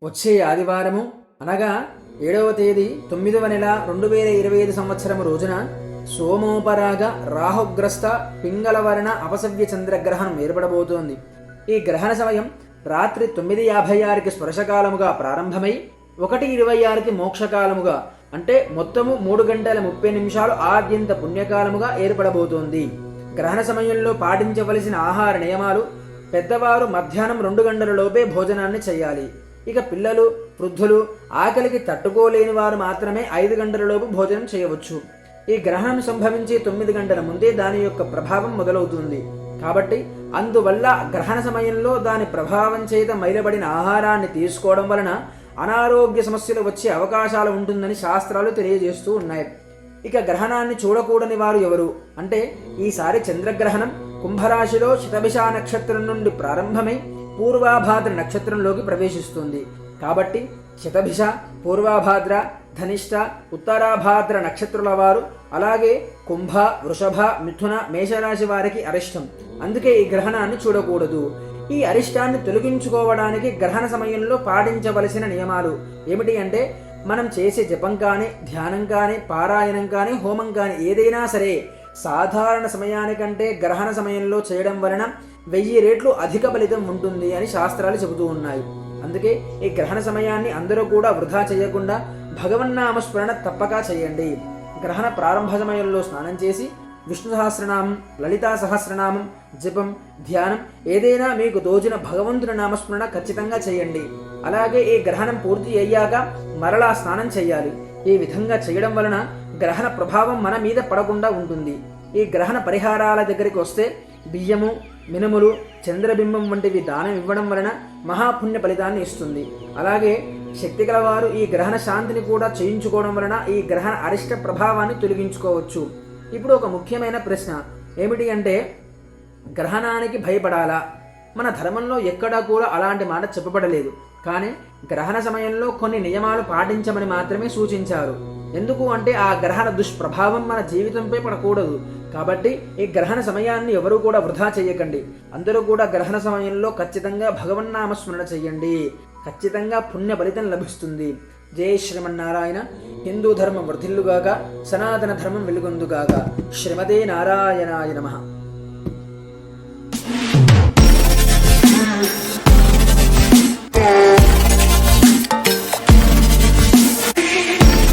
వచ్చే ఆదివారము అనగా 7వ తేదీ 9వ నెల 2025 సంవత్సరము రోజున సోమోపరాగ రాహుగ్రస్త పింగళవర్ణ అపసవ్య చంద్రగ్రహణం ఏర్పడబోతోంది. ఈ గ్రహణ సమయం రాత్రి 9:56కి స్పర్శకాలముగా ప్రారంభమై 1:26కి మోక్షకాలముగా అంటే మొత్తము 3 గంటల 30 నిమిషాలు ఆద్యంత పుణ్యకాలముగా ఏర్పడబోతోంది. గ్రహణ సమయంలో పాటించవలసిన ఆహార నియమాలు: పెద్దవారు మధ్యాహ్నం 2 గంటల లోపే భోజనాన్ని చేయాలి. ఇక పిల్లలు, వృద్ధులు, ఆకలికి తట్టుకోలేని వారు మాత్రమే 5 గంటల లోపు భోజనం చేయవచ్చు. ఈ గ్రహణం సంభవించే 9 గంటల ముందే దాని యొక్క ప్రభావం మొదలవుతుంది. కాబట్టి అందువల్ల గ్రహణ సమయంలో దాని ప్రభావం చేత మైలబడిన ఆహారాన్ని తీసుకోవడం వలన అనారోగ్య సమస్యలు వచ్చే అవకాశాలు ఉంటుందని శాస్త్రాలు తెలియజేస్తూ ఉన్నాయి. ఇక గ్రహణాన్ని చూడకూడని వారు ఎవరు అంటే, ఈసారి చంద్రగ్రహణం కుంభరాశిలో శతభిష నక్షత్రం నుండి ప్రారంభమై పూర్వాభాద్ర నక్షత్రంలోకి ప్రవేశిస్తుంది. కాబట్టి శతభిష, పూర్వాభాద్ర, ధనిష్ట, ఉత్తరాభాద్ర నక్షత్రుల వారు, అలాగే కుంభ, వృషభ, మిథున, మేషరాశి వారికి అరిష్టం. అందుకే ఈ గ్రహణాన్ని చూడకూడదు. ఈ అరిష్టాన్ని తొలగించుకోవడానికి గ్రహణ సమయంలో పాటించవలసిన నియమాలు ఏమిటి అంటే, మనం చేసే జపం కానీ, ధ్యానం కానీ, పారాయణం కానీ, హోమం కానీ ఏదైనా సరే సాధారణ సమయానికంటే గ్రహణ సమయంలో చేయడం వలన 1000 రెట్లు అధిక ఫలితం ఉంటుంది అని శాస్త్రాలు చెబుతూ ఉన్నాయి. అందుకే ఈ గ్రహణ సమయాన్ని అందరూ కూడా వృధా చేయకుండా భగవన్నామస్మరణ తప్పక చేయండి. గ్రహణ ప్రారంభ సమయంలో స్నానం చేసి విష్ణు సహస్రనామం, లలితా సహస్రనామం, జపం, ధ్యానం ఏదైనా మీకు తోచిన భగవంతుని నామస్మరణ ఖచ్చితంగా చేయండి. అలాగే ఈ గ్రహణం పూర్తి అయ్యాక మరలా స్నానం చేయాలి. ఈ విధంగా చేయడం వలన గ్రహణ ప్రభావం మన మీద పడకుండా ఉంటుంది. ఈ గ్రహణ పరిహారాల దగ్గరికి వస్తే బియ్యము, మినుములు, చంద్రబింబం వంటివి దానం ఇవ్వడం వలన మహాపుణ్య ఫలితాన్ని ఇస్తుంది. అలాగే శక్తి గలవారు ఈ గ్రహణ శాంతిని కూడా చేయించుకోవడం వలన ఈ గ్రహణ అరిష్ట ప్రభావాన్ని తొలగించుకోవచ్చు. ఇప్పుడు ఒక ముఖ్యమైన ప్రశ్న ఏమిటి అంటే, గ్రహణానికి భయపడాలా? మన ధర్మంలో ఎక్కడా కూడా అలాంటి మాట చెప్పబడలేదు. కానీ గ్రహణ సమయంలో కొన్ని నియమాలు పాటించమని మాత్రమే సూచించారు. ఎందుకు అంటే ఆ గ్రహణ దుష్ప్రభావం మన జీవితంపై పడకూడదు. కాబట్టి ఈ గ్రహణ సమయాన్ని ఎవరూ కూడా వృధా చేయకండి. అందరూ కూడా గ్రహణ సమయంలో ఖచ్చితంగా భగవన్నామస్మరణ చెయ్యండి. ఖచ్చితంగా పుణ్య ఫలితం లభిస్తుంది. జై శ్రీమన్నారాయణ. హిందూ ధర్మం వర్ధిల్లుగాక, సనాతన ధర్మం వెలుగొందుగాక. శ్రీమతే నారాయణాయ నమః.